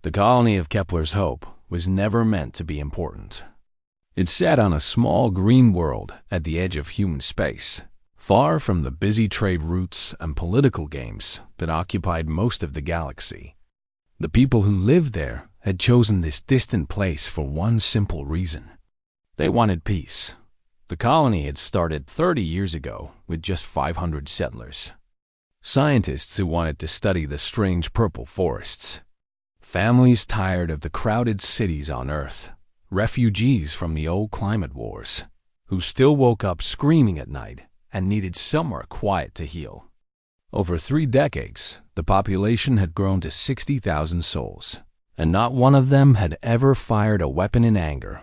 The colony of Kepler's Hope was never meant to be important. It sat on a small green world at the edge of human space, far from the busy trade routes and political games that occupied most of the galaxy. The people who lived there had chosen this distant place for one simple reason. They wanted peace. The colony had started 30 years ago with just 500 settlers. Scientists who wanted to study the strange purple forests. Families tired of the crowded cities on Earth. Refugees from the old climate wars, who still woke up screaming at night and needed somewhere quiet to heal. Over 3 decades, the population had grown to 60,000 souls, and not one of them had ever fired a weapon in anger.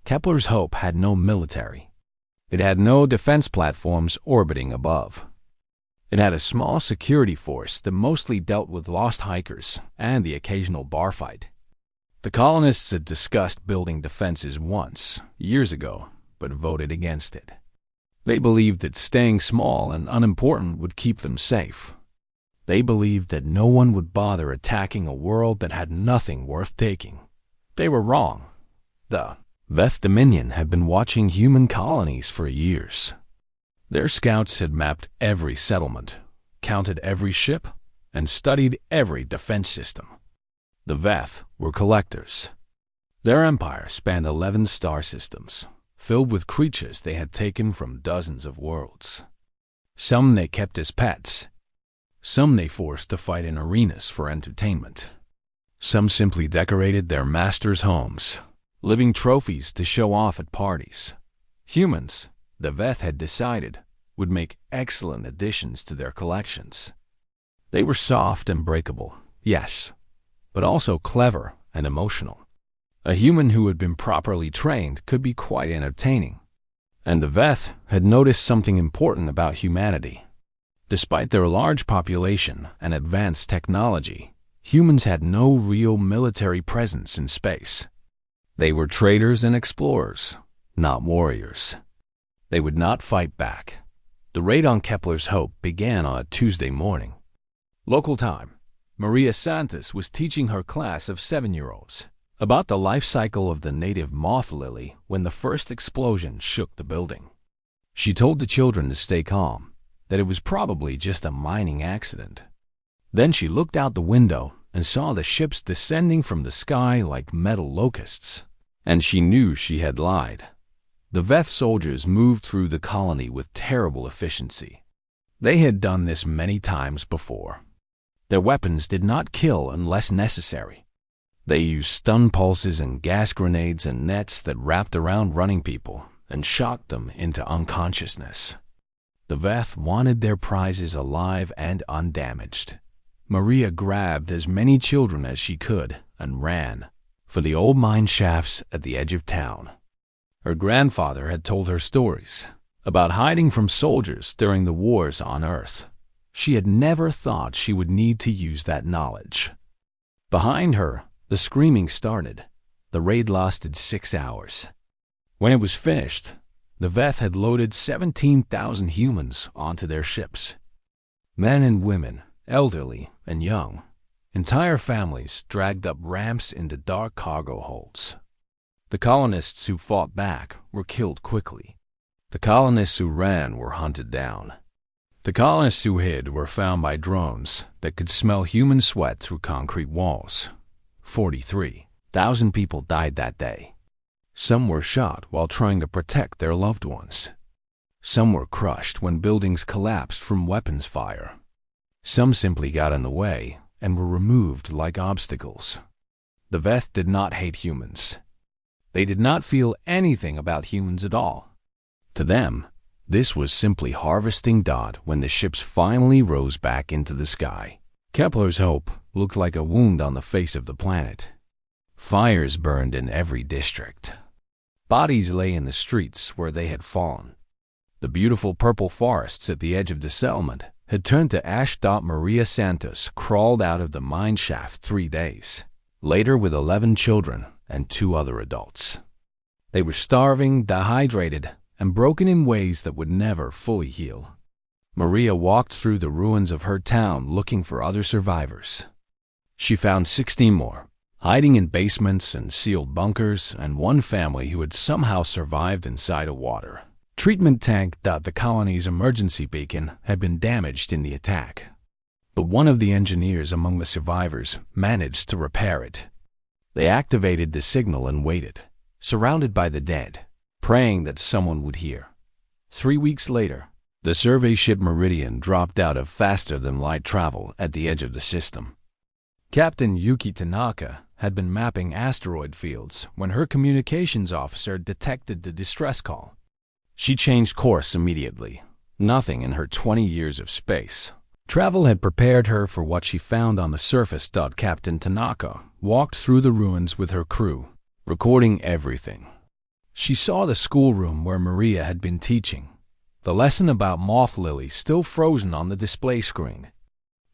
Kepler's Hope had no military. It had no defense platforms orbiting above. It had a small security force that mostly dealt with lost hikers and the occasional bar fight. The colonists had discussed building defenses once, years ago, but voted against it. They believed that staying small and unimportant would keep them safe. They believed that no one would bother attacking a world that had nothing worth taking. They were wrong. The Veth Dominion had been watching human colonies for years. Their scouts had mapped every settlement, counted every ship, and studied every defense system. The Veth were collectors. Their empire spanned 11 star systems, filled with creatures they had taken from dozens of worlds. Some they kept as pets. Some they forced to fight in arenas for entertainment. Some simply decorated their masters' homes, living trophies to show off at parties. Humans, the Veth had decided, would make excellent additions to their collections. They were soft and breakable, yes, but also clever and emotional. A human who had been properly trained could be quite entertaining. And the Veth had noticed something important about humanity. Despite their large population and advanced technology, humans had no real military presence in space. They were traders and explorers, not warriors. They would not fight back. The raid on Kepler's Hope began on a Tuesday morning. Local time. Maria Santos was teaching her class of 7-year-olds about the life cycle of the native moth lily when the first explosion shook the building. She told the children to stay calm, that it was probably just a mining accident. Then she looked out the window and saw the ships descending from the sky like metal locusts, and she knew she had lied. The Veth soldiers moved through the colony with terrible efficiency. They had done this many times before. Their weapons did not kill unless necessary. They used stun pulses and gas grenades and nets that wrapped around running people and shocked them into unconsciousness. The Veth wanted their prizes alive and undamaged. Maria grabbed as many children as she could and ran for the old mine shafts at the edge of town. Her grandfather had told her stories about hiding from soldiers during the wars on Earth. She had never thought she would need to use that knowledge. Behind her, the screaming started. The raid lasted 6 hours. When it was finished, the Veth had loaded 17,000 humans onto their ships. Men and women, elderly and young, entire families dragged up ramps into dark cargo holds. The colonists who fought back were killed quickly. The colonists who ran were hunted down. The colonists who hid were found by drones that could smell human sweat through concrete walls. 43,000 people died that day. Some were shot while trying to protect their loved ones. Some were crushed when buildings collapsed from weapons fire. Some simply got in the way and were removed like obstacles. The Veth did not hate humans. They did not feel anything about humans at all. To them, this was simply harvesting dot when the ships finally rose back into the sky. Kepler's Hope looked like a wound on the face of the planet. Fires burned in every district. Bodies lay in the streets where they had fallen. The beautiful purple forests at the edge of the settlement had turned to ash. Maria Santos crawled out of the mine shaft 3 days later with 11 children and 2 other adults. They were starving, dehydrated, and broken in ways that would never fully heal. Maria walked through the ruins of her town looking for other survivors. She found 16 more, hiding in basements and sealed bunkers, and one family who had somehow survived inside a water treatment tank. The colony's emergency beacon had been damaged in the attack, but one of the engineers among the survivors managed to repair it. They activated the signal and waited, surrounded by the dead, praying that someone would hear. 3 weeks later, the survey ship Meridian dropped out of faster-than-light travel at the edge of the system. Captain Yuki Tanaka had been mapping asteroid fields when her communications officer detected the distress call. She changed course immediately. Nothing in her 20 years of space travel had prepared her for what she found on the surface. Captain Tanaka walked through the ruins with her crew, recording everything. She saw the schoolroom where Maria had been teaching, the lesson about moth lilies still frozen on the display screen.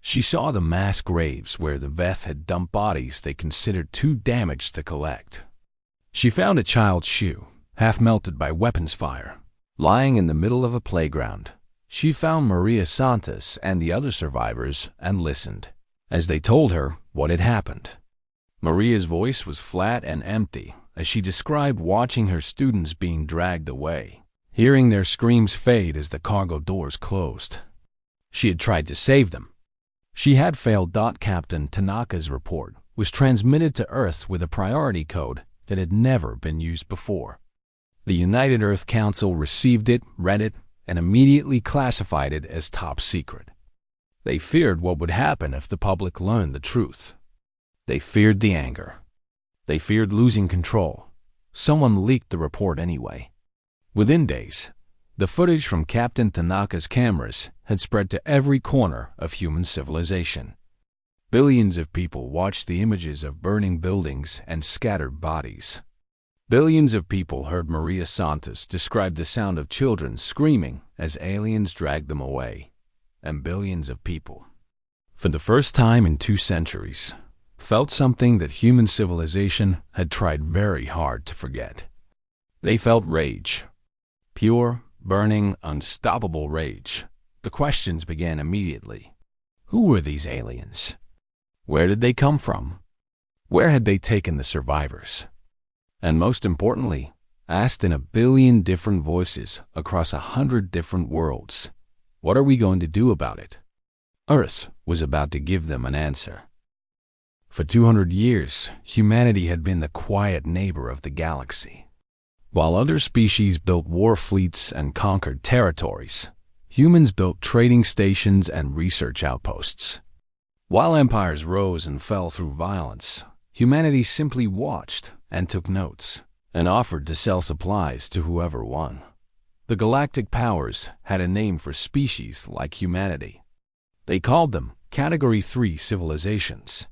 She saw the mass graves where the Veth had dumped bodies they considered too damaged to collect. She found a child's shoe, half melted by weapons fire, lying in the middle of a playground. She found Maria Santos and the other survivors and listened as they told her what had happened. Maria's voice was flat and empty as she described watching her students being dragged away, hearing their screams fade as the cargo doors closed. She had tried to save them. She had failed. Captain Tanaka's report was transmitted to Earth with a priority code that had never been used before. The United Earth Council received it, read it, and immediately classified it as top secret. They feared what would happen if the public learned the truth. They feared the anger. They feared losing control. Someone leaked the report anyway. Within days, the footage from Captain Tanaka's cameras had spread to every corner of human civilization. Billions of people watched the images of burning buildings and scattered bodies. Billions of people heard Maria Santos describe the sound of children screaming as aliens dragged them away. And billions of people, for the first time in 2 centuries, felt something that human civilization had tried very hard to forget. They felt rage. Pure, burning, unstoppable rage. The questions began immediately. Who were these aliens? Where did they come from? Where had they taken the survivors? And most importantly, asked in a billion different voices across 100 different worlds, what are we going to do about it? Earth was about to give them an answer. For 200 years, humanity had been the quiet neighbor of the galaxy. While other species built war fleets and conquered territories, humans built trading stations and research outposts. While empires rose and fell through violence, humanity simply watched and took notes, and offered to sell supplies to whoever won. The galactic powers had a name for species like humanity. They called them Category 3 civilizations.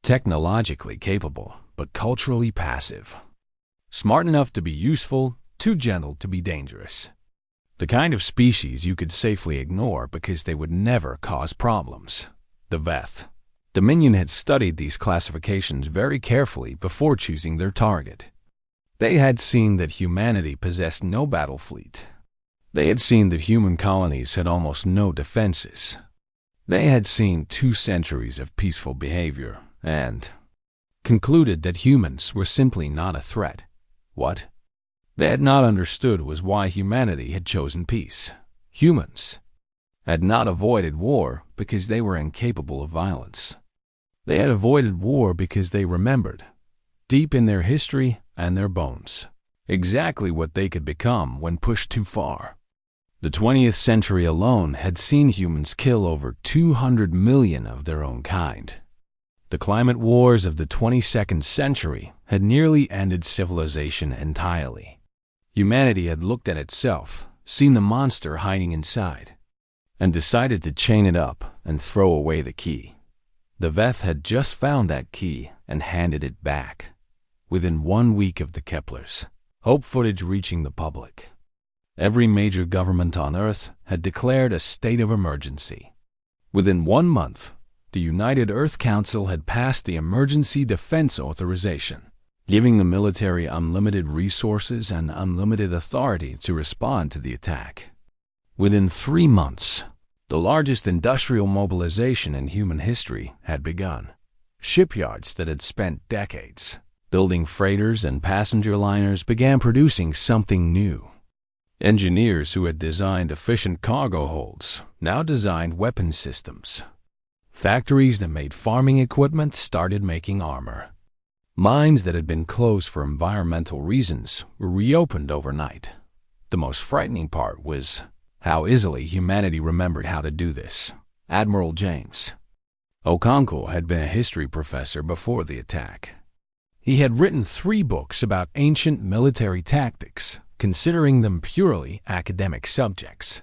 Technologically capable, but culturally passive. Smart enough to be useful, too gentle to be dangerous. The kind of species you could safely ignore because they would never cause problems. The Veth. Dominion had studied these classifications very carefully before choosing their target. They had seen that humanity possessed no battle fleet. They had seen that human colonies had almost no defenses. They had seen 2 centuries of peaceful behavior and concluded that humans were simply not a threat. What they had not understood was why humanity had chosen peace. Humans had not avoided war because they were incapable of violence. They had avoided war because they remembered, deep in their history and their bones, exactly what they could become when pushed too far. The 20th century alone had seen humans kill over 200 million of their own kind. The climate wars of the 22nd century had nearly ended civilization entirely. Humanity had looked at itself, seen the monster hiding inside, and decided to chain it up and throw away the key. The Veth had just found that key and handed it back. Within 1 week of the Keplers, hope footage reaching the public, every major government on Earth had declared a state of emergency. Within 1 month, the United Earth Council had passed the Emergency Defense Authorization, giving the military unlimited resources and unlimited authority to respond to the attack. Within 3 months, the largest industrial mobilization in human history had begun. Shipyards that had spent decades building freighters and passenger liners began producing something new. Engineers who had designed efficient cargo holds now designed weapon systems. Factories that made farming equipment started making armor. Mines that had been closed for environmental reasons were reopened overnight. The most frightening part was how easily humanity remembered how to do this. Admiral James Okonkwo had been a history professor before the attack. He had written 3 books about ancient military tactics, considering them purely academic subjects.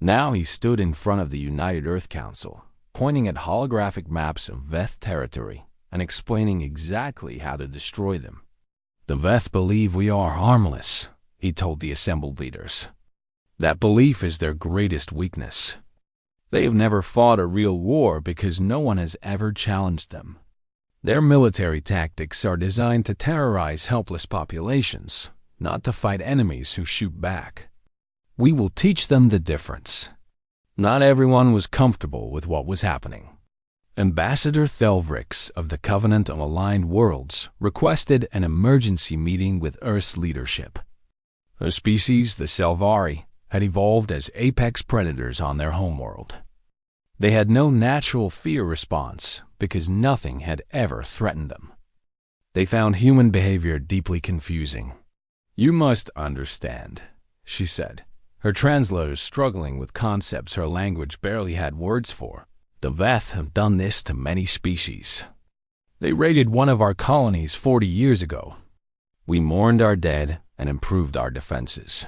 Now he stood in front of the United Earth Council, pointing at holographic maps of Veth territory and explaining exactly how to destroy them. The Veth believe we are harmless, he told the assembled leaders. That belief is their greatest weakness. They have never fought a real war because no one has ever challenged them. Their military tactics are designed to terrorize helpless populations, not to fight enemies who shoot back. We will teach them the difference. Not everyone was comfortable with what was happening. Ambassador Thelvrix of the Covenant of Aligned Worlds requested an emergency meeting with Earth's leadership. Her species, the Selvari, had evolved as apex predators on their homeworld. They had no natural fear response because nothing had ever threatened them. They found human behavior deeply confusing. You must understand, she said, her translators struggling with concepts her language barely had words for. The Veth have done this to many species. They raided one of our colonies 40 years ago. We mourned our dead and improved our defenses.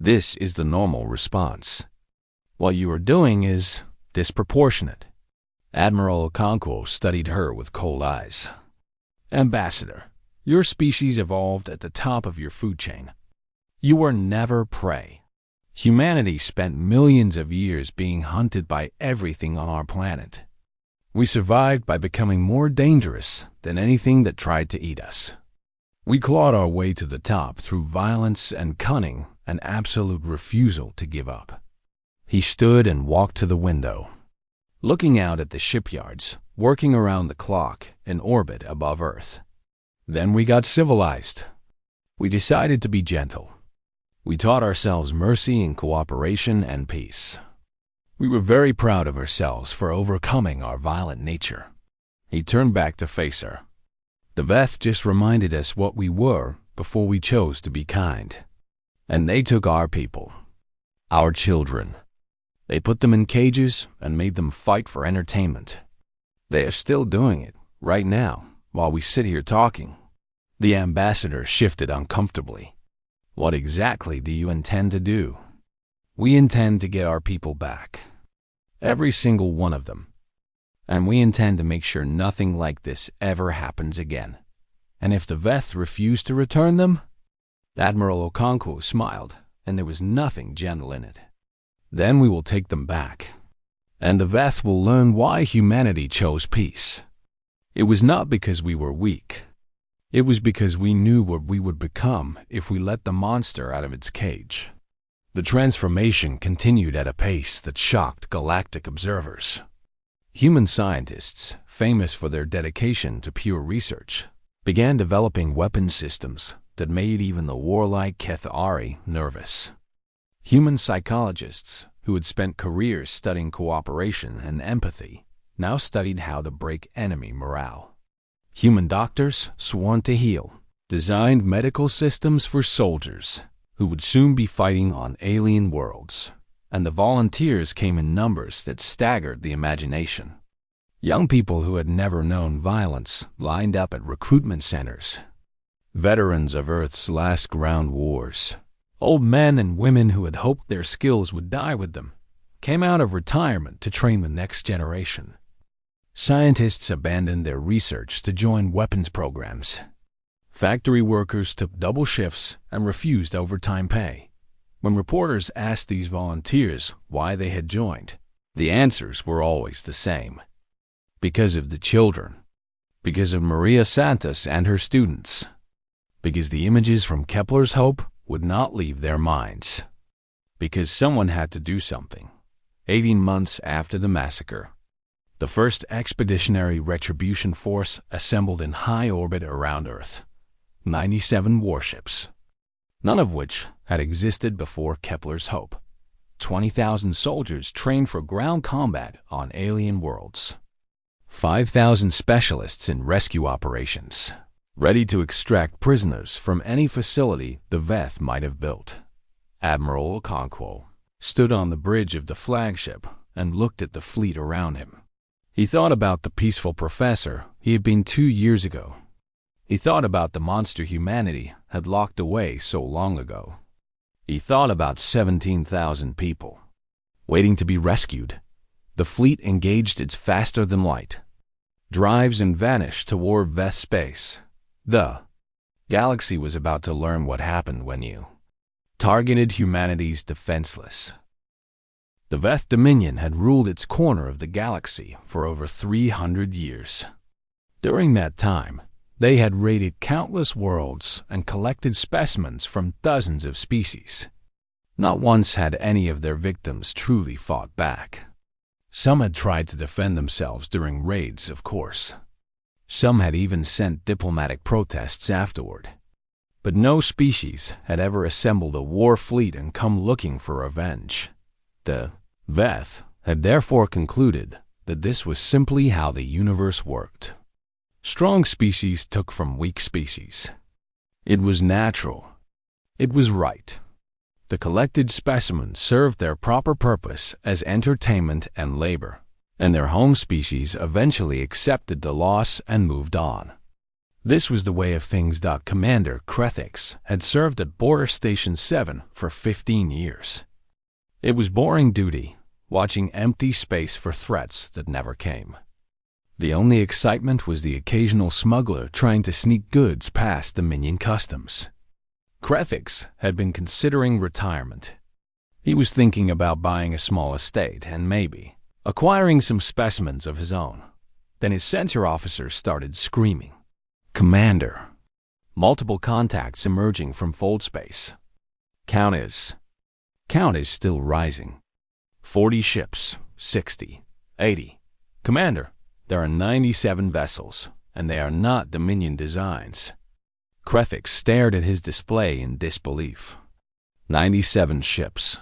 This is the normal response. What you are doing is disproportionate. Admiral Okonkwo studied her with cold eyes. Ambassador, your species evolved at the top of your food chain. You were never prey. Humanity spent millions of years being hunted by everything on our planet. We survived by becoming more dangerous than anything that tried to eat us. We clawed our way to the top through violence and cunning and absolute refusal to give up. He stood and walked to the window, looking out at the shipyards, working around the clock in orbit above Earth. Then we got civilized. We decided to be gentle. We taught ourselves mercy and cooperation and peace. We were very proud of ourselves for overcoming our violent nature. He turned back to face her. The Veth just reminded us what we were before we chose to be kind. And they took our people, our children. They put them in cages and made them fight for entertainment. They are still doing it, right now, while we sit here talking. The ambassador shifted uncomfortably. What exactly do you intend to do? We intend to get our people back. Every single one of them. And we intend to make sure nothing like this ever happens again. And if the Veth refuse to return them, Admiral Okonkwo smiled, and there was nothing gentle in it. Then we will take them back, and the Veth will learn why humanity chose peace. It was not because we were weak. It was because we knew what we would become if we let the monster out of its cage. The transformation continued at a pace that shocked galactic observers. Human scientists, famous for their dedication to pure research, began developing weapon systems that made even the warlike Kethari nervous. Human psychologists, who had spent careers studying cooperation and empathy, now studied how to break enemy morale. Human doctors, sworn to heal, designed medical systems for soldiers who would soon be fighting on alien worlds, and the volunteers came in numbers that staggered the imagination. Young people who had never known violence lined up at recruitment centers. Veterans of Earth's last ground wars, old men and women who had hoped their skills would die with them, came out of retirement to train the next generation. Scientists abandoned their research to join weapons programs. Factory workers took double shifts and refused overtime pay. When reporters asked these volunteers why they had joined, the answers were always the same. Because of the children. Because of Maria Santos and her students. Because the images from Kepler's Hope would not leave their minds. Because someone had to do something. 18 months after the massacre, The first expeditionary retribution force assembled in high orbit around Earth. 97 warships, none of which had existed before Kepler's Hope. 20,000 soldiers trained for ground combat on alien worlds. 5,000 specialists in rescue operations, ready to extract prisoners from any facility the Veth might have built. Admiral Okonkwo stood on the bridge of the flagship and looked at the fleet around him. He thought about the peaceful professor he had been 2 years ago. He thought about the monster humanity had locked away so long ago. He thought about 17,000 people waiting to be rescued. The fleet engaged its faster-than-light drives and vanished toward Veth space. The galaxy was about to learn what happened when you targeted humanity's defenseless. The Veth Dominion had ruled its corner of the galaxy for over 300 years. During that time, they had raided countless worlds and collected specimens from dozens of species. Not once had any of their victims truly fought back. Some had tried to defend themselves during raids, of course. Some had even sent diplomatic protests afterward. But no species had ever assembled a war fleet and come looking for revenge. The Veth had therefore concluded that this was simply how the universe worked. Strong species took from weak species. It was natural. It was right. The collected specimens served their proper purpose as entertainment and labor, and their home species eventually accepted the loss and moved on. This was the way of things. Commander Krethix had served at Border Station 7 for 15 years. It was boring duty, watching empty space for threats that never came. The only excitement was the occasional smuggler trying to sneak goods past the minion customs. Krethix had been considering retirement. He was thinking about buying a small estate and maybe acquiring some specimens of his own. Then his center officer started screaming, "Commander!" Multiple contacts emerging from fold space. Count is still rising. 40 ships, 60, 80. Commander, there are 97 vessels, and they are not Dominion designs. Krethix stared at his display in disbelief. 97 ships.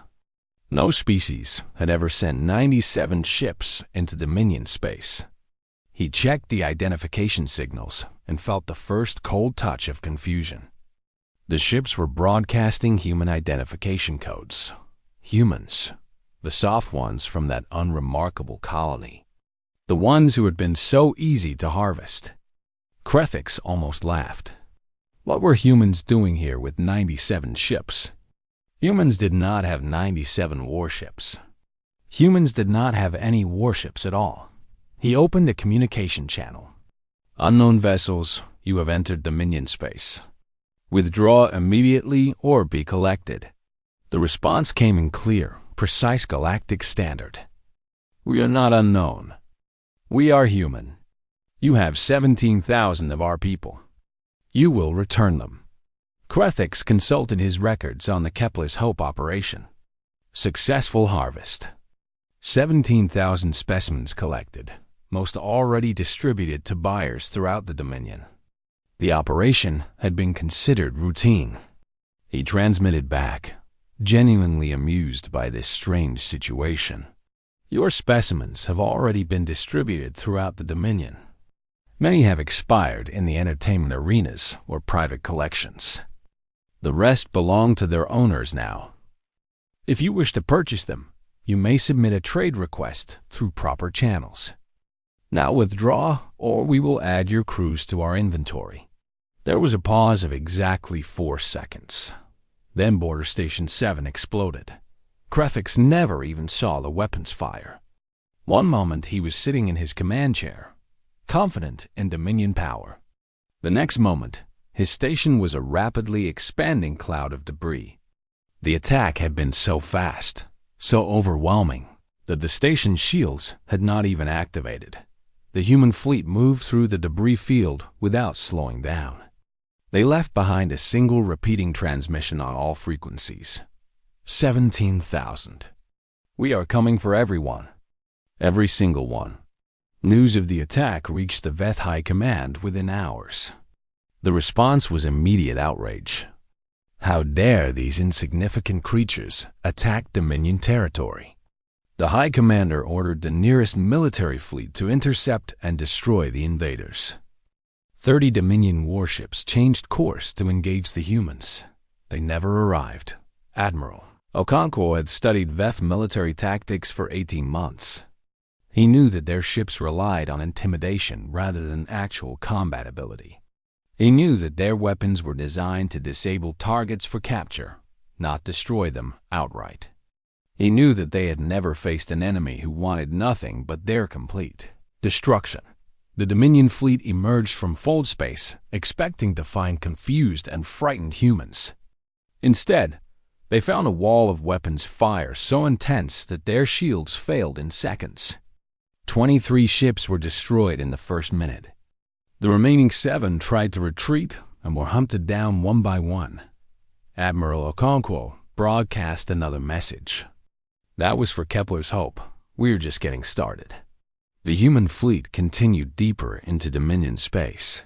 No species had ever sent 97 ships into Dominion space. He checked the identification signals and felt the first cold touch of confusion. The ships were broadcasting human identification codes. Humans. The soft ones from that unremarkable colony. The ones who had been so easy to harvest. Krethix almost laughed. What were humans doing here with 97 ships? Humans did not have 97 warships. Humans did not have any warships at all. He opened a communication channel. "Unknown vessels, you have entered Dominion space. Withdraw immediately or be collected." The response came in clear, precise galactic standard. "We are not unknown. We are human. You have 17,000 of our people. You will return them." Krethix consulted his records on the Kepler's Hope operation. Successful harvest. 17,000 specimens collected, most already distributed to buyers throughout the Dominion. The operation had been considered routine. He transmitted back, genuinely amused by this strange situation. "Your specimens have already been distributed throughout the Dominion. Many have expired in the entertainment arenas or private collections. The rest belong to their owners now. If you wish to purchase them, you may submit a trade request through proper channels. Now withdraw, or we will add your crews to our inventory." There was a pause of exactly 4 seconds. Then Border Station 7 exploded. Krethix never even saw the weapons fire. One moment he was sitting in his command chair, confident in Dominion power. The next moment, his station was a rapidly expanding cloud of debris. The attack had been so fast, so overwhelming, that the station's shields had not even activated. The human fleet moved through the debris field without slowing down. They left behind a single repeating transmission on all frequencies. 17,000. "We are coming for everyone. Every single one. News of the attack reached the Veth High Command within hours. The response was immediate outrage. How dare these insignificant creatures attack Dominion territory? The High Commander ordered the nearest military fleet to intercept and destroy the invaders. 30 Dominion warships changed course to engage the humans. They never arrived. Admiral Okonkwo had studied Veth military tactics for 18 months. He knew that their ships relied on intimidation rather than actual combat ability. He knew that their weapons were designed to disable targets for capture, not destroy them outright. He knew that they had never faced an enemy who wanted nothing but their complete destruction. The Dominion fleet emerged from fold space, expecting to find confused and frightened humans. Instead, they found a wall of weapons fire so intense that their shields failed in seconds. 23 ships were destroyed in the first minute. The remaining 7 tried to retreat and were hunted down one by one. Admiral Okonkwo broadcast another message. That was for Kepler's Hope. We're just getting started. The human fleet continued deeper into Dominion space.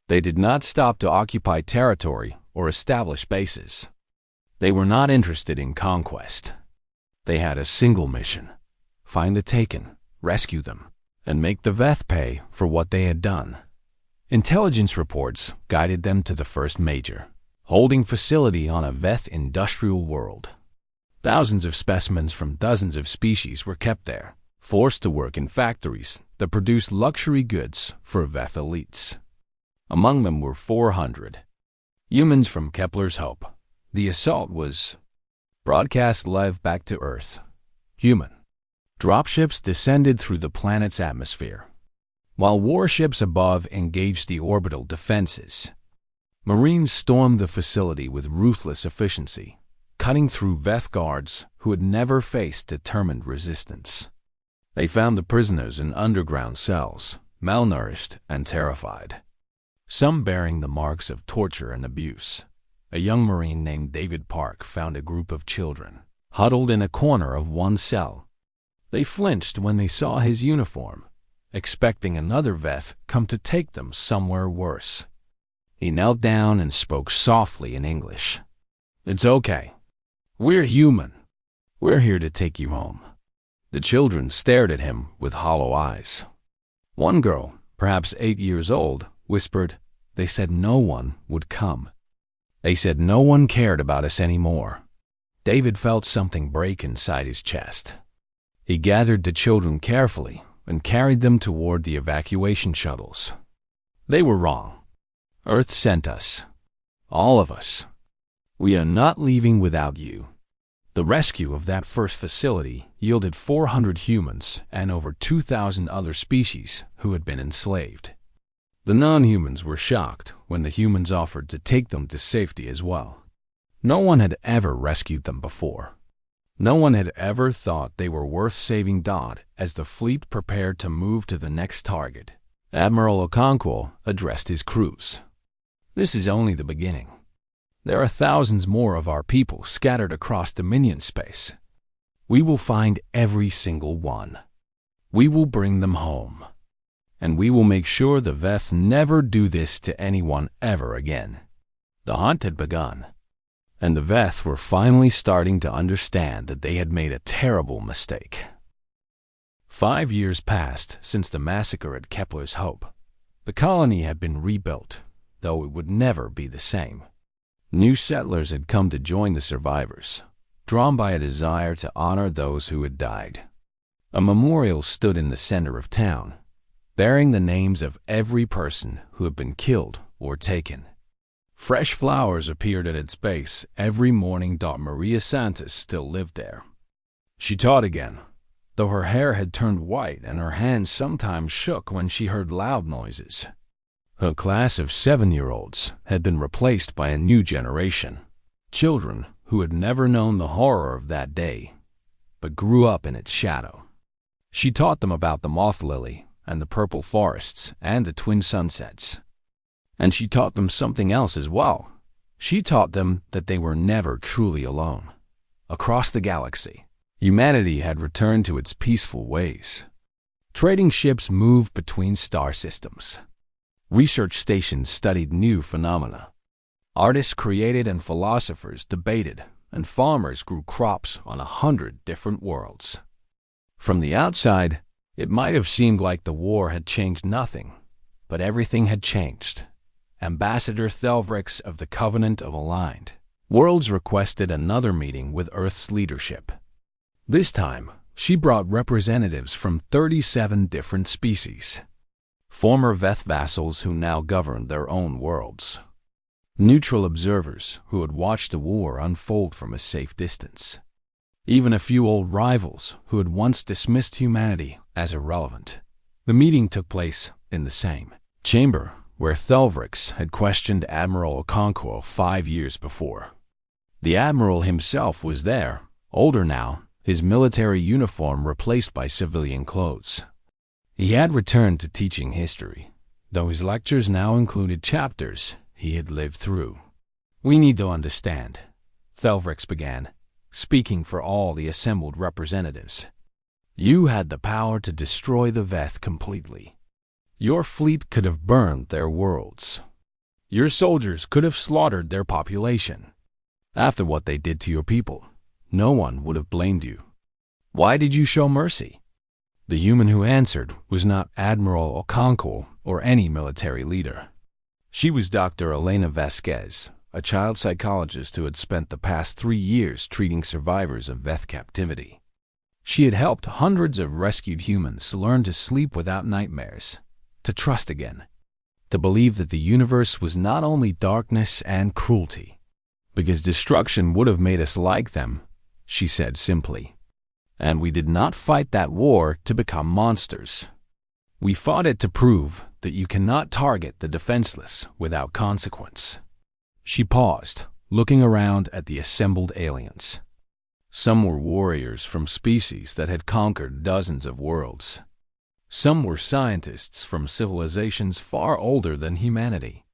They did not stop to occupy territory or establish bases. They were not interested in conquest. They had a single mission: find the Taken, rescue them, and make the Veth pay for what they had done. Intelligence reports guided them to the first major holding facility on a Veth industrial world. Thousands of specimens from dozens of species were kept there, forced to work in factories that produced luxury goods for Veth elites. Among them were 400 humans from Kepler's Hope. The assault was broadcast live back to Earth. Human dropships descended through the planet's atmosphere, while warships above engaged the orbital defenses. Marines stormed the facility with ruthless efficiency, cutting through Veth guards who had never faced determined resistance. They found the prisoners in underground cells, malnourished and terrified, some bearing the marks of torture and abuse. A young Marine named David Park found a group of children huddled in a corner of one cell. They flinched when they saw his uniform, expecting another Veth come to take them somewhere worse. He knelt down and spoke softly in English. "It's okay. We're human. We're here to take you home." The children stared at him with hollow eyes. One girl, perhaps 8 years old, whispered, "They said no one would come. They said no one cared about us anymore." David felt something break inside his chest. He gathered the children carefully and carried them toward the evacuation shuttles. They were wrong. Earth sent us. All of us. We are not leaving without you. The rescue of that first facility yielded 400 humans and over 2,000 other species who had been enslaved. The non-humans were shocked when the humans offered to take them to safety as well. No one had ever rescued them before. No one had ever thought they were worth saving. As the fleet prepared to move to the next target, Admiral Okonkwo addressed his crews. "This is only the beginning. There are thousands more of our people scattered across Dominion space. We will find every single one. We will bring them home. And we will make sure the Veth never do this to anyone ever again." The hunt had begun, and the Veth were finally starting to understand that they had made a terrible mistake. 5 years passed since the massacre at Kepler's Hope. The colony had been rebuilt, though it would never be the same. New settlers had come to join the survivors, drawn by a desire to honor those who had died. A memorial stood in the center of town, bearing the names of every person who had been killed or taken. Fresh flowers appeared at its base every morning. Maria Santos still lived there. She taught again, though her hair had turned white and her hands sometimes shook when she heard loud noises. Her class of 7-year-olds had been replaced by a new generation, children who had never known the horror of that day, but grew up in its shadow. She taught them about the moth lily and the purple forests and the twin sunsets. And she taught them something else as well. She taught them that they were never truly alone. Across the galaxy, humanity had returned to its peaceful ways. Trading ships moved between star systems. Research stations studied new phenomena. Artists created and philosophers debated, and farmers grew crops on 100 different worlds. From the outside, it might have seemed like the war had changed nothing, but everything had changed. Ambassador Thelvrix of the Covenant of Aligned Worlds requested another meeting with Earth's leadership. This time, she brought representatives from 37 different species. Former Veth vassals who now governed their own worlds. Neutral observers who had watched the war unfold from a safe distance. Even a few old rivals who had once dismissed humanity as irrelevant. The meeting took place in the same chamber where Thelvrix had questioned Admiral Okonkwo 5 years before. The Admiral himself was there, older now, his military uniform replaced by civilian clothes. He had returned to teaching history, though his lectures now included chapters he had lived through. "We need to understand," Thelvrix began, speaking for all the assembled representatives. "You had the power to destroy the Veth completely. Your fleet could have burned their worlds. Your soldiers could have slaughtered their population. After what they did to your people, no one would have blamed you. Why did you show mercy?" The human who answered was not Admiral Okonkwo or any military leader. She was Dr. Elena Vasquez, a child psychologist who had spent the past 3 years treating survivors of Veth captivity. She had helped hundreds of rescued humans learn to sleep without nightmares, to trust again, to believe that the universe was not only darkness and cruelty, because destruction would have made us like them, she said simply. And we did not fight that war to become monsters. We fought it to prove that you cannot target the defenseless without consequence. She paused, looking around at the assembled aliens. Some were warriors from species that had conquered dozens of worlds. Some were scientists from civilizations far older than humanity.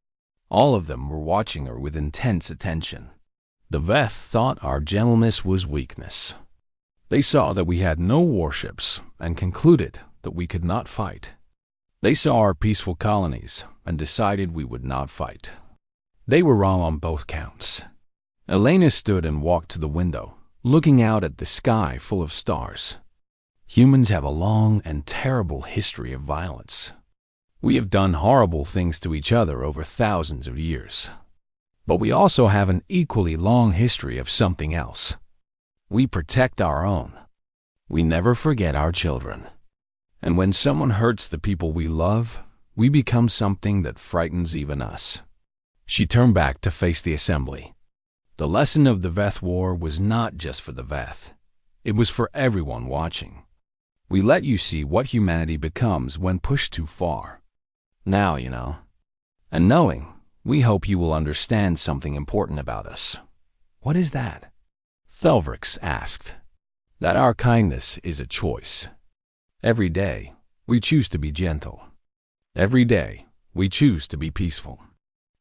All of them were watching her with intense attention. The Veth thought our gentleness was weakness. They saw that we had no warships and concluded that we could not fight. They saw our peaceful colonies and decided we would not fight. They were wrong on both counts. Elena stood and walked to the window, looking out at the sky full of stars. Humans have a long and terrible history of violence. We have done horrible things to each other over thousands of years. But we also have an equally long history of something else. We protect our own. We never forget our children. And when someone hurts the people we love, we become something that frightens even us. She turned back to face the assembly. The lesson of the Veth War was not just for the Veth. It was for everyone watching. We let you see what humanity becomes when pushed too far. Now, you know. And knowing, we hope you will understand something important about us. What is that? Thelvrix asked. That our kindness is a choice. Every day, we choose to be gentle. Every day, we choose to be peaceful.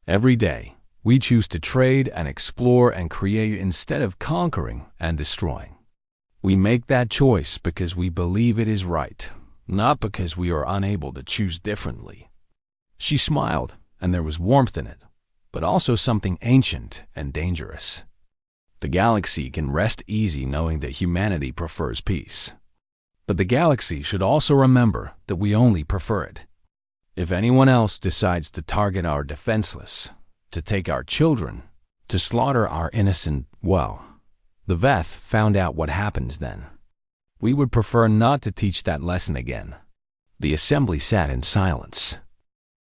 Every day, we choose to trade and explore and create instead of conquering and destroying. We make that choice because we believe it is right, not because we are unable to choose differently. She smiled, and there was warmth in it, but also something ancient and dangerous. The galaxy can rest easy knowing that humanity prefers peace. But the galaxy should also remember that we only prefer it. If anyone else decides to target our defenseless, to take our children, to slaughter our innocent, well, the Veth found out what happens then. We would prefer not to teach that lesson again. The assembly sat in silence.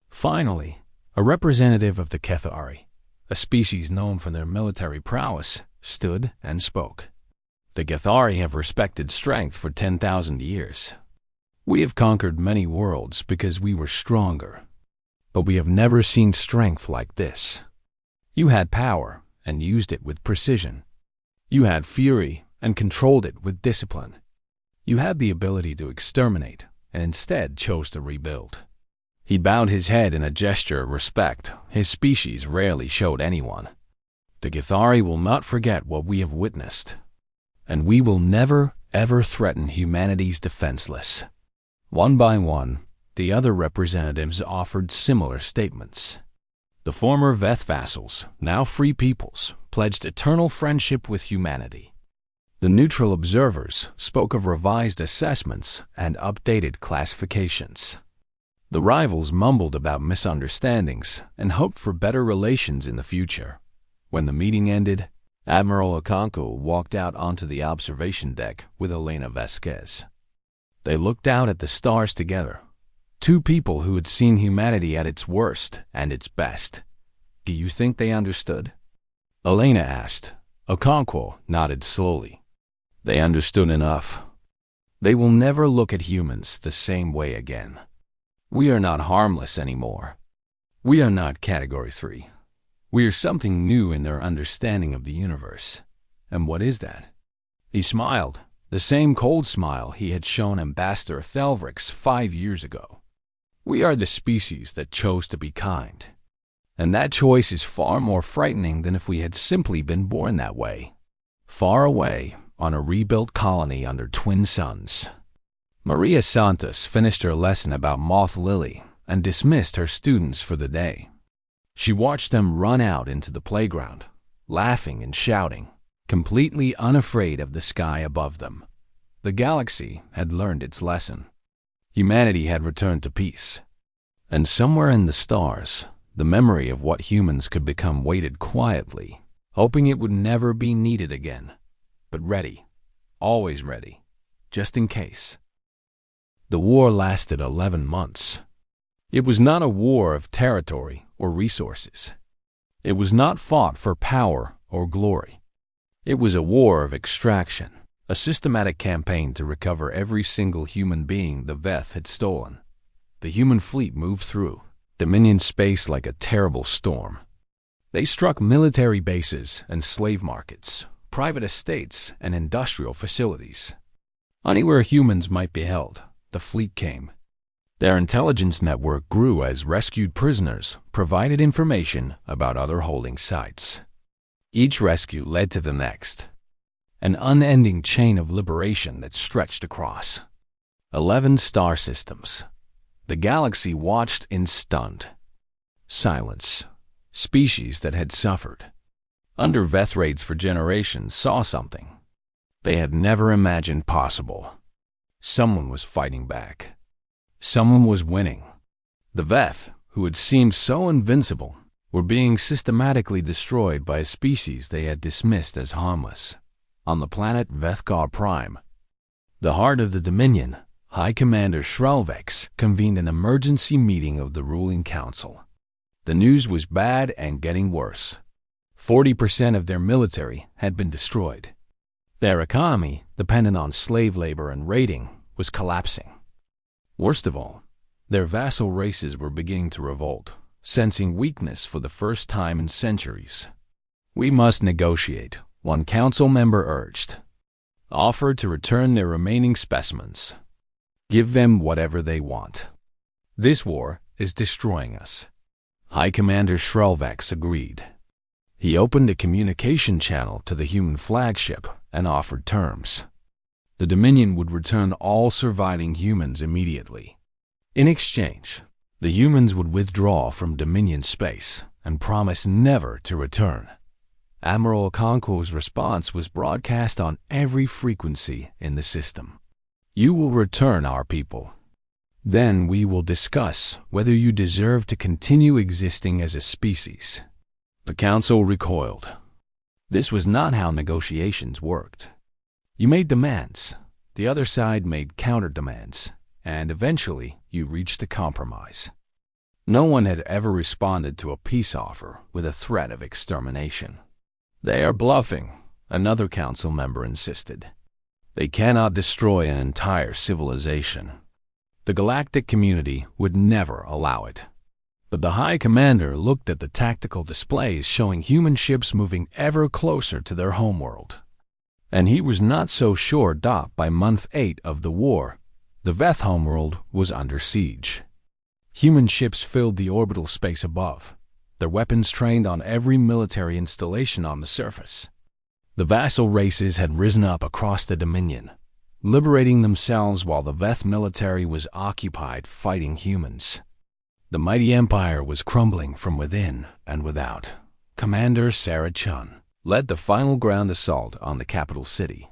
Finally, a representative of the Kethari, a species known for their military prowess, stood and spoke. The Kethari have respected strength for 10,000 years. We have conquered many worlds because we were stronger, but we have never seen strength like this. You had power and used it with precision. You had fury and controlled it with discipline. You had the ability to exterminate and instead chose to rebuild. He bowed his head in a gesture of respect his species rarely showed anyone. The Kethari will not forget what we have witnessed, and we will never, ever threaten humanity's defenseless. One by one, the other representatives offered similar statements. The former Veth vassals, now free peoples, pledged eternal friendship with humanity. The neutral observers spoke of revised assessments and updated classifications. The rivals mumbled about misunderstandings and hoped for better relations in the future. When the meeting ended, Admiral Okonkwo walked out onto the observation deck with Elena Vasquez. They looked out at the stars together, two people who had seen humanity at its worst and its best. Do you think they understood? Elena asked. Okonkwo nodded slowly. They understood enough. They will never look at humans the same way again. We are not harmless anymore. We are not Category 3. We are something new in their understanding of the universe. And what is that? He smiled, the same cold smile he had shown Ambassador Thelvrix 5 years ago. We are the species that chose to be kind. And that choice is far more frightening than if we had simply been born that way. Far away, on a rebuilt colony under twin suns. Maria Santos finished her lesson about Moth Lily and dismissed her students for the day. She watched them run out into the playground, laughing and shouting, completely unafraid of the sky above them. The galaxy had learned its lesson. Humanity had returned to peace. And somewhere in the stars, the memory of what humans could become waited quietly, hoping it would never be needed again. But ready, always ready, just in case. The war lasted 11 months. It was not a war of territory or resources. It was not fought for power or glory. It was a war of extraction, a systematic campaign to recover every single human being the Veth had stolen. The human fleet moved through Dominion space like a terrible storm. They struck military bases and slave markets, private estates and industrial facilities. Anywhere humans might be held, the fleet came. Their intelligence network grew as rescued prisoners provided information about other holding sites. Each rescue led to the next, an unending chain of liberation that stretched across 11 star systems. The galaxy watched in stunned silence. Species that had suffered under Veth raids for generations saw something they had never imagined possible. Someone was fighting back. Someone was winning. The Veth, who had seemed so invincible, were being systematically destroyed by a species they had dismissed as harmless. On the planet Vethgar Prime, the heart of the Dominion, High Commander Shrelvex convened an emergency meeting of the ruling council. The news was bad and getting worse. 40% of their military had been destroyed. Their economy, dependent on slave labor and raiding, was collapsing. Worst of all, their vassal races were beginning to revolt, sensing weakness for the first time in centuries. We must negotiate, one council member urged. Offer to return their remaining specimens. Give them whatever they want. This war is destroying us. High Commander Shrelvex agreed. He opened a communication channel to the human flagship and offered terms. The Dominion would return all surviving humans immediately. In exchange, the humans would withdraw from Dominion space and promise never to return. Admiral Okonkwo's response was broadcast on every frequency in the system. You will return our people. Then we will discuss whether you deserve to continue existing as a species. The council recoiled. This was not how negotiations worked. You made demands, the other side made counter-demands, and eventually you reached a compromise. No one had ever responded to a peace offer with a threat of extermination. They are bluffing, another council member insisted. They cannot destroy an entire civilization. The galactic community would never allow it. But the High Commander looked at the tactical displays showing human ships moving ever closer to their homeworld. And he was not so sure that by month 8 of the war, the Veth homeworld was under siege. Human ships filled the orbital space above, their weapons trained on every military installation on the surface. The vassal races had risen up across the Dominion, liberating themselves while the Veth military was occupied fighting humans. The mighty empire was crumbling from within and without. Commander Sarah Chun led the final ground assault on the capital city.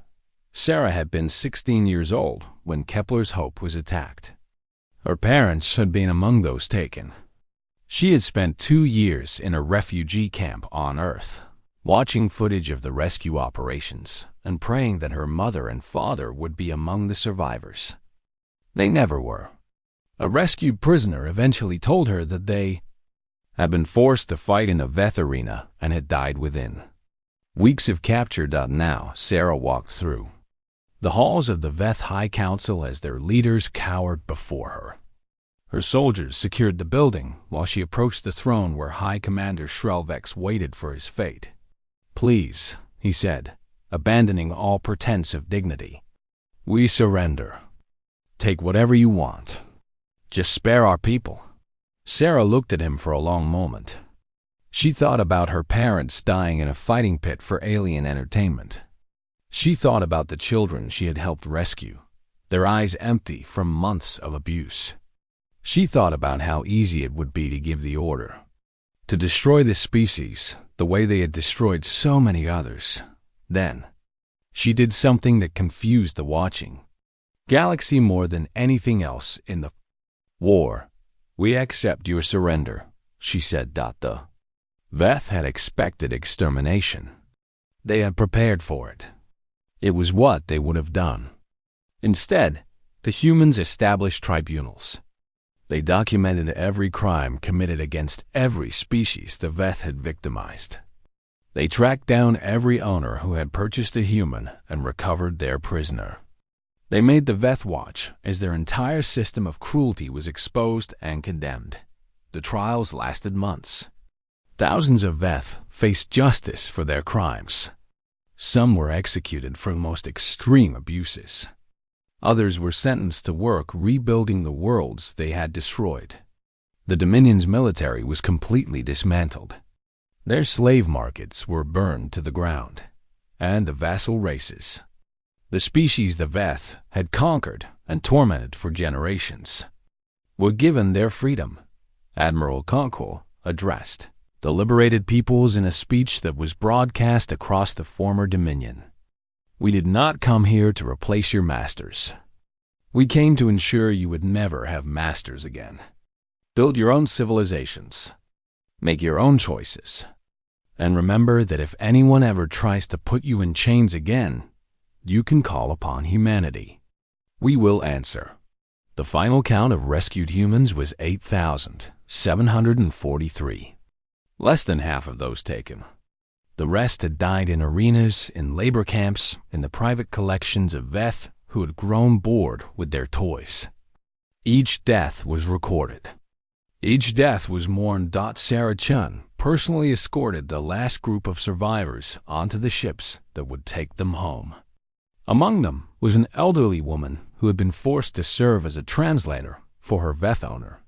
Sarah had been 16 years old when Kepler's Hope was attacked. Her parents had been among those taken. She had spent 2 years in a refugee camp on Earth, watching footage of the rescue operations and praying that her mother and father would be among the survivors. They never were. A rescued prisoner eventually told her that they had been forced to fight in a Veth arena and had died within. Weeks of capture. Now Sarah walked through the halls of the Veth High Council as their leaders cowered before her. Her soldiers secured the building while she approached the throne where High Commander Shrelvex waited for his fate. "Please," he said, abandoning all pretense of dignity. "We surrender. Take whatever you want. Just spare our people." Sarah looked at him for a long moment. She thought about her parents dying in a fighting pit for alien entertainment. She thought about the children she had helped rescue, their eyes empty from months of abuse. She thought about how easy it would be to give the order, to destroy this species the way they had destroyed so many others. Then, she did something that confused the watching galaxy more than anything else in the war. "We accept your surrender," she said. The Veth had expected extermination. They had prepared for it. It was what they would have done. Instead, the humans established tribunals. They documented every crime committed against every species the Veth had victimized. They tracked down every owner who had purchased a human and recovered their prisoner. They made the Veth watch as their entire system of cruelty was exposed and condemned. The trials lasted months. Thousands of Veth faced justice for their crimes. Some were executed for the most extreme abuses. Others were sentenced to work rebuilding the worlds they had destroyed. The Dominion's military was completely dismantled. Their slave markets were burned to the ground, and the vassal races, the species the Veth had conquered and tormented for generations, were given their freedom. Admiral Conquo addressed the liberated peoples in a speech that was broadcast across the former Dominion. "We did not come here to replace your masters. We came to ensure you would never have masters again. Build your own civilizations. Make your own choices. And remember that if anyone ever tries to put you in chains again, you can call upon humanity. We will answer." The final count of rescued humans was 8,743. Less than half of those taken. The rest had died in arenas, in labor camps, in the private collections of Veth who had grown bored with their toys. Each death was recorded. Each death was mourned. Sarah Chun personally escorted the last group of survivors onto the ships that would take them home. Among them was an elderly woman who had been forced to serve as a translator for her Veth owner.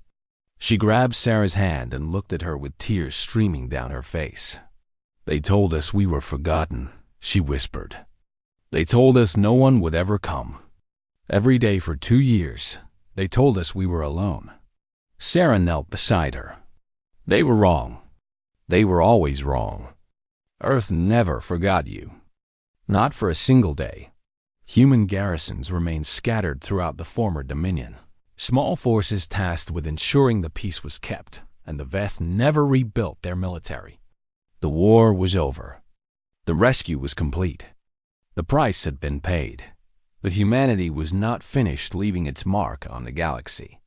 She grabbed Sarah's hand and looked at her with tears streaming down her face. "They told us we were forgotten," she whispered. "They told us no one would ever come. Every day for 2 years, they told us we were alone." Sarah knelt beside her. "They were wrong. They were always wrong. Earth never forgot you. Not for a single day." Human garrisons remained scattered throughout the former Dominion. Small forces tasked with ensuring the peace was kept, and the Veth never rebuilt their military. The war was over. The rescue was complete. The price had been paid, but humanity was not finished leaving its mark on the galaxy.